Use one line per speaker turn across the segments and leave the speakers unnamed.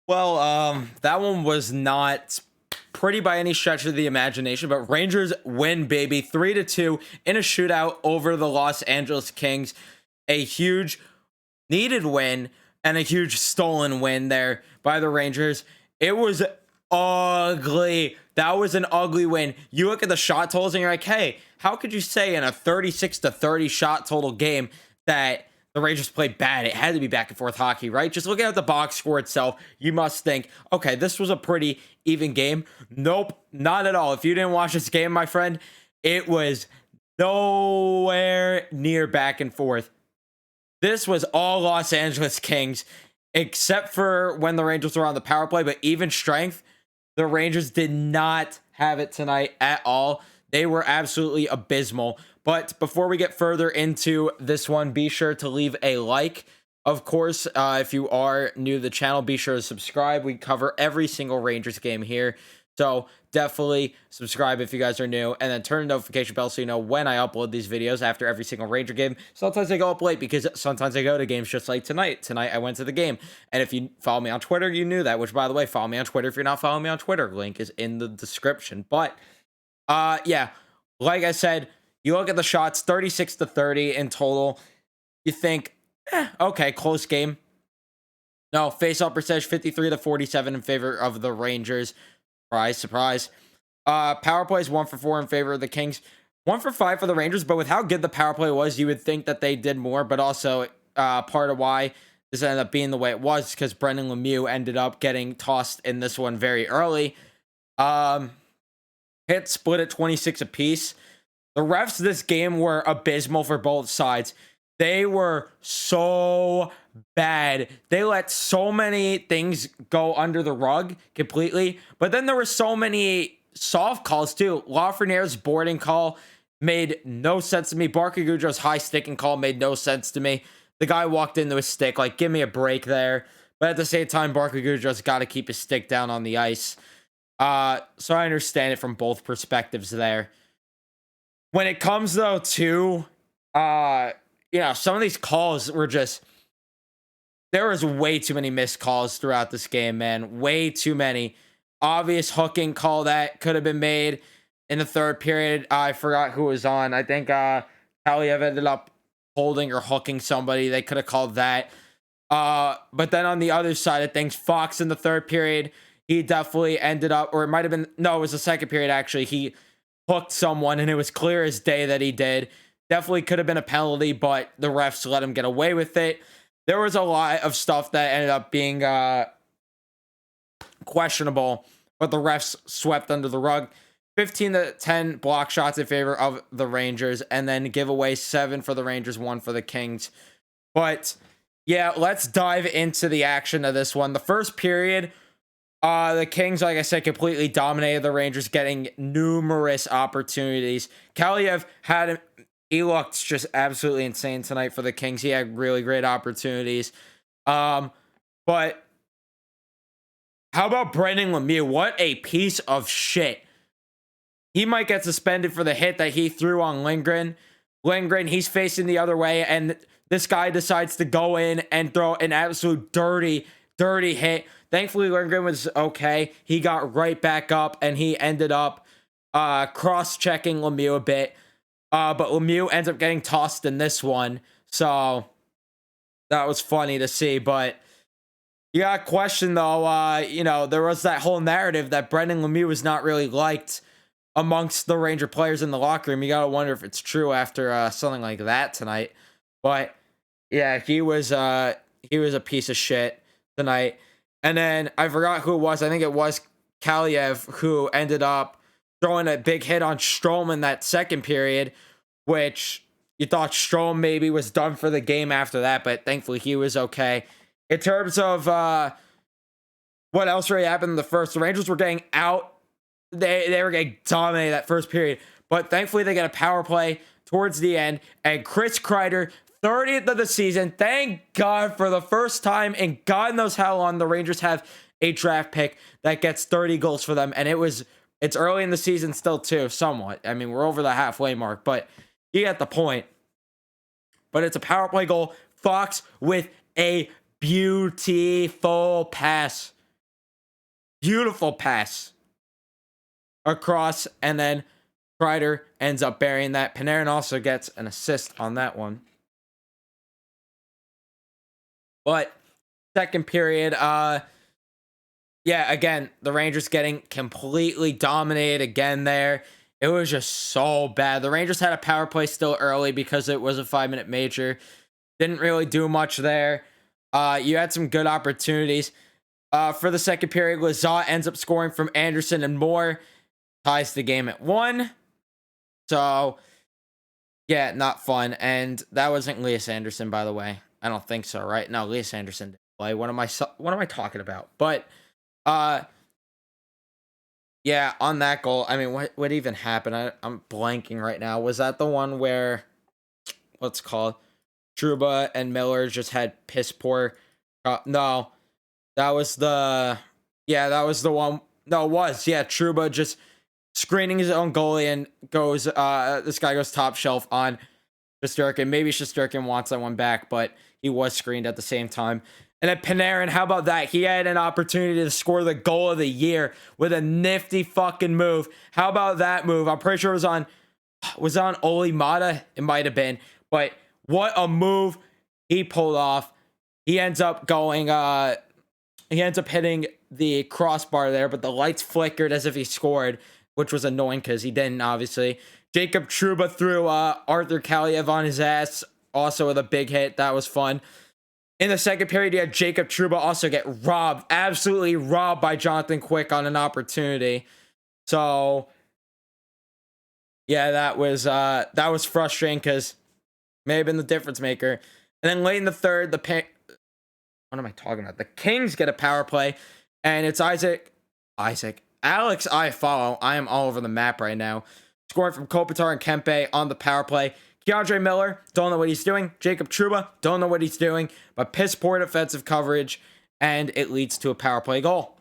That one was not pretty by any stretch of the imagination, but Rangers win, baby, 3-2 in a shootout over the Los Angeles Kings. A huge needed win and a huge stolen win there by the Rangers. It was ugly. That was an ugly win. You look at the shot totals and you're like, hey, how could you say in a 36-30 shot total game that the Rangers played bad? It had to be back and forth hockey, right? Just looking at the box score itself, you must think, okay, this was a pretty even game. Nope, not at all. If you didn't watch this game, my friend, it was nowhere near back and forth. This was all Los Angeles Kings, except for when the Rangers were on the power play, but even strength, the Rangers did not have it tonight at all. They were absolutely abysmal. But before we get further into this one, be sure to leave a like. Of course, if you are new to the channel, be sure to subscribe. We cover every single Rangers game here. So definitely subscribe if you guys are new, and then turn the notification bell so you know when I upload these videos after every single Ranger game. Sometimes I go up late because sometimes I go to games just like tonight. Tonight I went to the game. And if you follow me on Twitter, you knew that, which by the way, follow me on Twitter if you're not following me on Twitter. Link is in the description. But yeah, like I said, you look at the shots, 36-30 in total. You think, okay, close game. No, face-off percentage, 53-47 in favor of the Rangers. Surprise, surprise. Power play is 1 for 4 in favor of the Kings. 1 for 5 for the Rangers, but with how good the power play was, you would think that they did more, but also part of why this ended up being the way it was because Brendan Lemieux ended up getting tossed in this one very early. Hit split at 26 apiece. The refs this game were abysmal for both sides. They were so bad. They let so many things go under the rug completely. But then there were so many soft calls too. Lafreniere's boarding call made no sense to me. Barker Goudreau's high sticking call made no sense to me. The guy walked into his stick. Like, give me a break there. But at the same time, Barker Goudreau's got to keep his stick down on the ice. So I understand it from both perspectives there. When it comes though to some of these calls were just, there was way too many missed calls throughout this game, man. Way too many. Obvious hooking call that could have been made in the third period. I forgot who was on. I think Kaliev ended up holding or hooking somebody. They could have called that. But then on the other side of things, Fox in the third period, he definitely ended up, or it might have been, no, it was the second period actually. He hooked someone and it was clear as day that he did. Definitely could have been a penalty, but the refs let him get away with it. There was a lot of stuff that ended up being questionable, but the refs swept under the rug. 15-10 block shots in favor of the Rangers, and then give away 7 for the Rangers, 1 for the Kings. But yeah, let's dive into the action of this one. The first period, the Kings, like I said, completely dominated the Rangers, getting numerous opportunities. Kaliev he looked just absolutely insane tonight for the Kings. He had really great opportunities. But how about Brendan Lemieux? What a piece of shit. He might get suspended for the hit that he threw on Lindgren. He's facing the other way, and this guy decides to go in and throw an absolute dirty hit. Thankfully, Lindgren was okay. He got right back up, and he ended up cross-checking Lemieux a bit. But Lemieux ends up getting tossed in this one. So that was funny to see. But you got a question, though. There was that whole narrative that Brendan Lemieux was not really liked amongst the Ranger players in the locker room. You got to wonder if it's true after something like that tonight. But yeah, he was a piece of shit tonight. And then I forgot who it was. I think it was Kaliev who ended up throwing a big hit on Strome in that second period, which you thought Strome maybe was done for the game after that, but thankfully he was okay. In terms of what else really happened in the first, the Rangers were getting out. They were getting dominated that first period, but thankfully they got a power play towards the end, and Chris Kreider, 30th of the season. Thank God, for the first time in God knows how long, the Rangers have a draft pick that gets 30 goals for them, and it's early in the season still too, somewhat. I mean, we're over the halfway mark, but you get the point. But it's a power play goal. Fox with a beautiful pass. Beautiful pass across, and then Kreider ends up burying that. Panarin also gets an assist on that one. But second period, yeah, again, the Rangers getting completely dominated again there. It was just so bad. The Rangers had a power play still early because it was a 5-minute major. Didn't really do much there. You had some good opportunities. For the second period, Lizotte ends up scoring from Anderson and Moore. Ties the game at 1. So, yeah, not fun. And that wasn't Lias Anderson, by the way. I don't think so, right? No, Lias Anderson didn't play. What am I talking about? But yeah, on that goal, I mean, what even happened? I'm blanking right now. Was that the one where what's called Trouba and Miller just had piss poor? No, that was the one. No, it was Trouba just screening his own goalie and goes. This guy goes top shelf on Shesterkin. Maybe Shesterkin wants that one back, but he was screened at the same time. And then Panarin, how about that? He had an opportunity to score the goal of the year with a nifty fucking move. How about that move? I'm pretty sure it was on Olli Maatta. It might have been, but what a move he pulled off. He ends up going. He ends up hitting the crossbar there, but the lights flickered as if he scored, which was annoying because he didn't, obviously. Jacob Trouba threw Arthur Kaliev on his ass, also with a big hit. That was fun. In the second period, you had Jacob Trouba also get robbed, absolutely robbed by Jonathan Quick on an opportunity. So, yeah, that was frustrating because may have been the difference maker. And then late in the third, what am I talking about? The Kings get a power play, and it's Alex Iafallo. I am all over the map right now. Scoring from Kopitar and Kempe on the power play. Keandre Miller, don't know what he's doing. Jacob Trouba, don't know what he's doing. But piss poor defensive coverage, and it leads to a power play goal.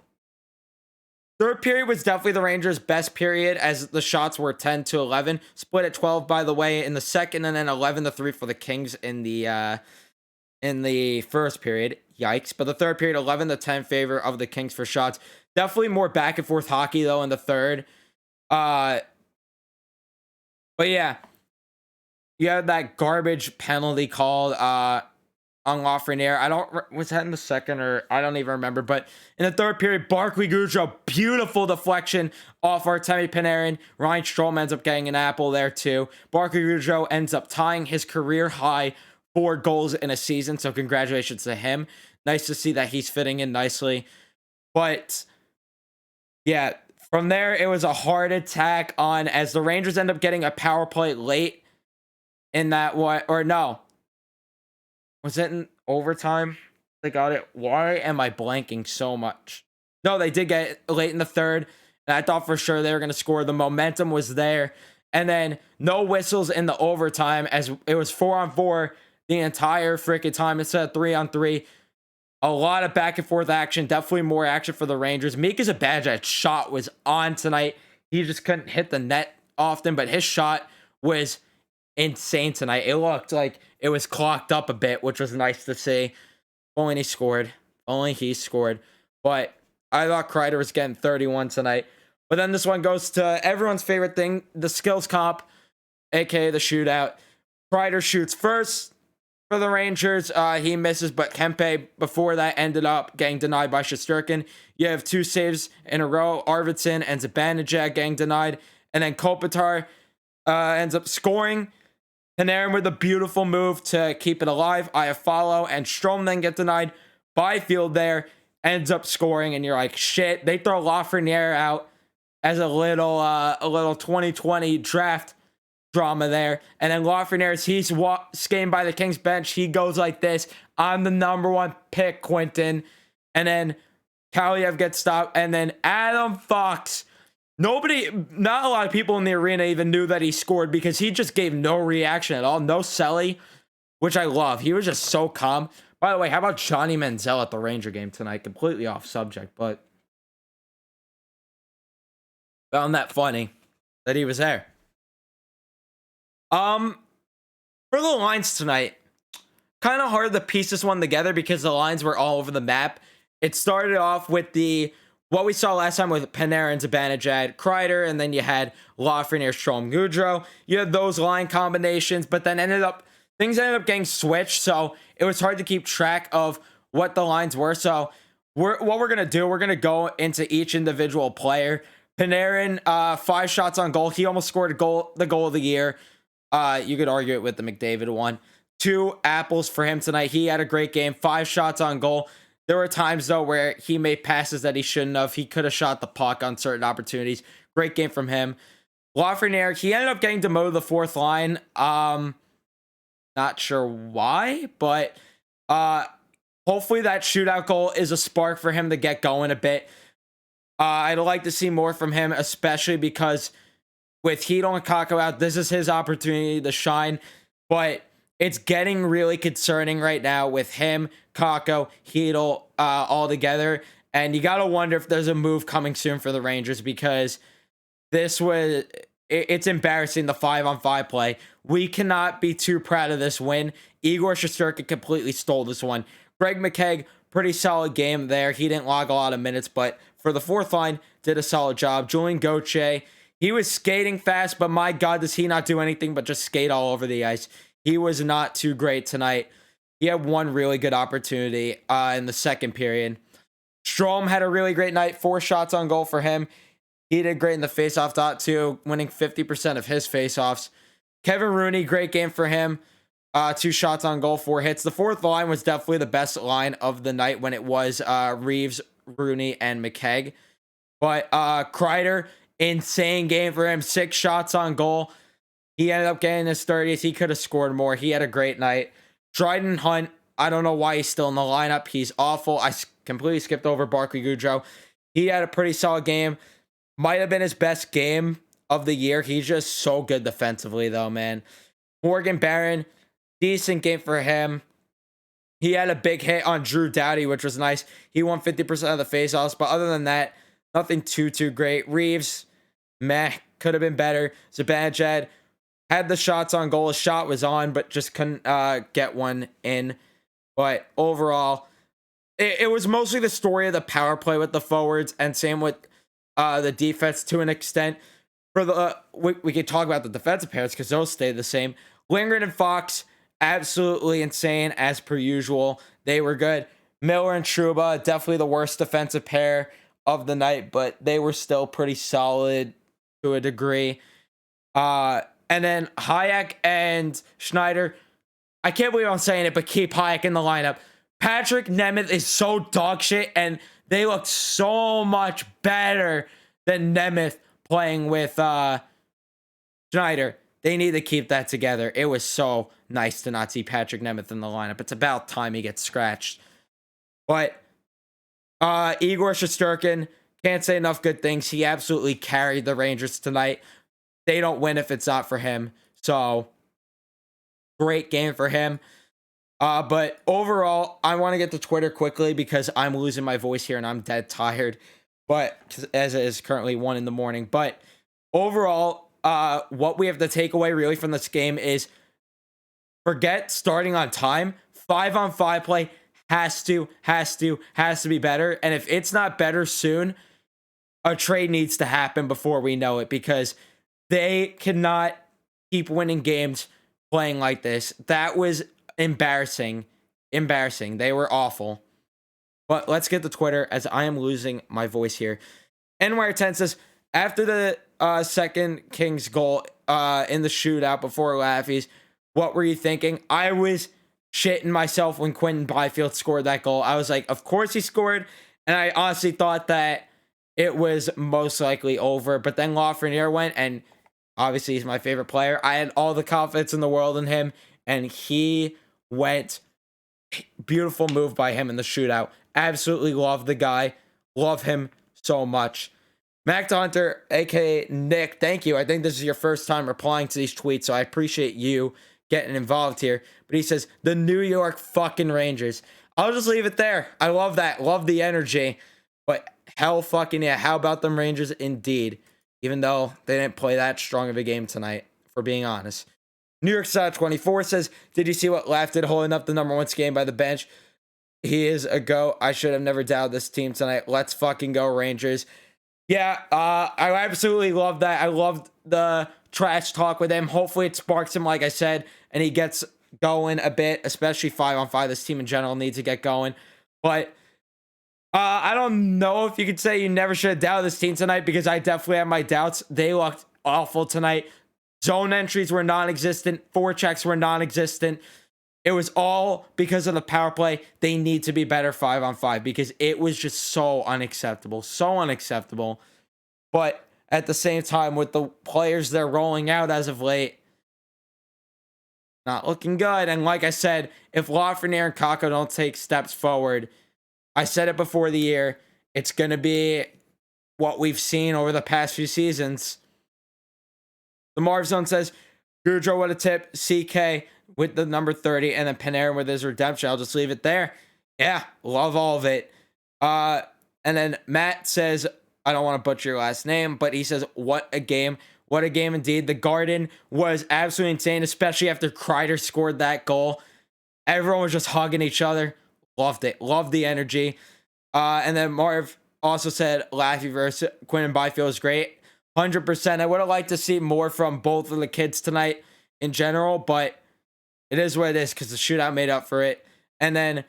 Third period was definitely the Rangers' best period, as the shots were 10-11. Split at 12, by the way, in the second, and then 11-3 for the Kings in the first period. Yikes. But the third period, 11-10 favor of the Kings for shots. Definitely more back and forth hockey, though, in the third. But yeah, you had that garbage penalty called on Lafreniere. Was that in the second, or I don't even remember. But in the third period, Barclay Goodrow, beautiful deflection off Artemi Panarin. Ryan Strome ends up getting an apple there too. Barclay Goodrow ends up tying his career high 4 goals in a season. So congratulations to him. Nice to see that he's fitting in nicely. But yeah, from there, it was a hard attack on, as the Rangers end up getting a power play late in that one. Or no. Was it in overtime? They got it. Why am I blanking so much? No, they did get it late in the third. And I thought for sure they were going to score. The momentum was there. And then no whistles in the overtime, as it was 4-on-4 the entire freaking time instead of 3-on-3. A lot of back and forth action. Definitely more action for the Rangers. Mika Zibanejad's shot was on tonight. He just couldn't hit the net often, but his shot was insane tonight. It looked like it was clocked up a bit, which was nice to see. Only he scored. But I thought Kreider was getting 31 tonight. But then this one goes to everyone's favorite thing, the skills comp, aka the shootout. Kreider shoots first for the Rangers. He misses, but Kempe before that ended up getting denied by Shesterkin. You have 2 saves in a row. Arvidsson and Zibanejad getting denied. And then Kopitar ends up scoring. Panarin with a beautiful move to keep it alive. Iafallo and Strome then get denied. Byfield there ends up scoring, and you're like, shit. They throw Lafreniere out as a little 2020 draft drama there. And then Lafreniere, he's skating by the Kings bench. He goes like this: I'm the number 1 pick, Quentin. And then Kaliev gets stopped. And then Adam Fox. Not a lot of people in the arena even knew that he scored, because he just gave no reaction at all. No selly, which I love. He was just so calm. By the way, how about Johnny Manziel at the Ranger game tonight? Completely off subject, but found that funny that he was there. For the lines tonight, kind of hard to piece this one together because the lines were all over the map. It started off with the what we saw last time with Panarin, Zibanejad, Kreider, and then you had Lafreniere, Strome, Goudreau. You had those line combinations, but then things ended up getting switched, so it was hard to keep track of what the lines were. So what we're gonna do, we're gonna go into each individual player. Panarin, 5 shots on goal. He almost scored the goal of the year. You could argue it with the McDavid one. 2 apples for him tonight. He had a great game. 5 shots on goal. There were times, though, where he made passes that he shouldn't have. He could have shot the puck on certain opportunities. Great game from him. Lafreniere, he ended up getting demoted to the 4th line. Not sure why, but hopefully that shootout goal is a spark for him to get going a bit. I'd like to see more from him, especially because with Chytil and Kakko out, this is his opportunity to shine. But it's getting really concerning right now with him, Kakko, Chytil, all together. And you got to wonder if there's a move coming soon for the Rangers, because it's embarrassing, the 5-on-5 play. We cannot be too proud of this win. Igor Shesterkin completely stole this one. Greg McKegg, pretty solid game there. He didn't log a lot of minutes, but for the 4th line, did a solid job. Julian Gauthier, he was skating fast, but my God, does he not do anything but just skate all over the ice. He was not too great tonight. He had one really good opportunity in the second period. Strome had a really great night. 4 shots on goal for him. He did great in the faceoff dot too, winning 50% of his faceoffs. Kevin Rooney, great game for him. 2 shots on goal, 4 hits. The 4th line was definitely the best line of the night when it was Reeves, Rooney, and McKegg. But Kreider, insane game for him. 6 shots on goal. He ended up getting his 30th. He could have scored more. He had a great night. Dryden Hunt, I don't know why he's still in the lineup. He's awful. I completely skipped over Barclay Goudreau. He had a pretty solid game. Might have been his best game of the year. He's just so good defensively, though, man. Morgan Barron, decent game for him. He had a big hit on Drew Doughty, which was nice. He won 50% of the faceoffs, but other than that, nothing too great. Reeves, meh, could have been better. Zibanejad had the shots on goal. His shot was on, but just couldn't get one in. But overall, it was mostly the story of the power play with the forwards, and same with the defense to an extent. For the we could talk about the defensive pairs because those stay the same. Lindgren and Fox, absolutely insane as per usual. They were good. Miller and Trouba, definitely the worst defensive pair of the night, but they were still pretty solid to a degree. And then Hayek and Schneider, I can't believe I'm saying it, but keep Hayek in the lineup. Patrick Nemeth is so dog shit, and they look so much better than Nemeth playing with Schneider. They need to keep that together. It was so nice to not see Patrick Nemeth in the lineup. It's about time he gets scratched. But Igor Shesterkin, can't say enough good things. He absolutely carried the Rangers tonight. They don't win if it's not for him. So, great game for him. But overall, I want to get to Twitter quickly because I'm losing my voice here and I'm dead tired. But as it is currently 1 a.m. But overall, what we have to take away really from this game is forget starting on time. 5-on-5 play has to be better. And if it's not better soon, a trade needs to happen before we know it, because they cannot keep winning games playing like this. That was embarrassing. They were awful. But let's get to Twitter as I am losing my voice here. NYR10 says, after the second Kings goal in the shootout before Laffy's, what were you thinking? I was shitting myself when Quentin Byfield scored that goal. I was like, of course he scored. And I honestly thought that it was most likely over. But then Lafreniere went, and obviously he's my favorite player. I had all the confidence in the world in him, and he went. Beautiful move by him in the shootout. Absolutely love the guy. Love him so much. Mac Hunter, aka Nick, thank you. I think this is your first time replying to these tweets, so I appreciate you getting involved here. But he says, the New York fucking Rangers. I'll just leave it there. I love that. Love the energy. But hell fucking yeah. How about them Rangers indeed? Even though they didn't play that strong of a game tonight, for being honest. New York Side 24 says, did you see what Laff did holding up the number 1 game by the bench? He is a GOAT. I should have never doubted this team tonight. Let's fucking go, Rangers. Yeah, I absolutely love that. I loved the trash talk with him. Hopefully it sparks him, like I said, and he gets going a bit, especially 5-on-5. This team in general needs to get going. But I don't know if you could say you never should have doubted this team tonight, because I definitely have my doubts. They looked awful tonight. Zone entries were non-existent. Forechecks were non-existent. It was all because of the power play. They need to be better 5-on-5, because it was just so unacceptable. So unacceptable. But at the same time, with the players they're rolling out as of late, not looking good. And like I said, if Lafreniere and Kakko don't take steps forward, I said it before the year, it's going to be what we've seen over the past few seasons. The Marv Zone says, Goudreau with a tip, CK with the number 30, and then Panarin with his redemption. I'll just leave it there. Yeah, love all of it. And then Matt says, I don't want to butcher your last name, but he says, what a game. What a game indeed. The Garden was absolutely insane, especially after Kreider scored that goal. Everyone was just hugging each other. Loved it. Loved the energy. And then Marv also said Laffy versus Quinn and Byfield was great. 100%. I would have liked to see more from both of the kids tonight in general, but it is what it is because the shootout made up for it. And then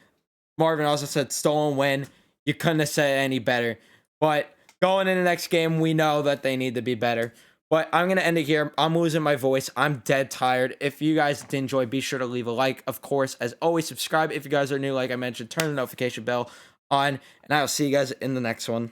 Marvin also said stolen win. You couldn't have said it any better. But going in the next game, we know that they need to be better. But I'm going to end it here. I'm losing my voice. I'm dead tired. If you guys did enjoy, be sure to leave a like. Of course, as always, subscribe if you guys are new. Like I mentioned, turn the notification bell on. And I'll see you guys in the next one.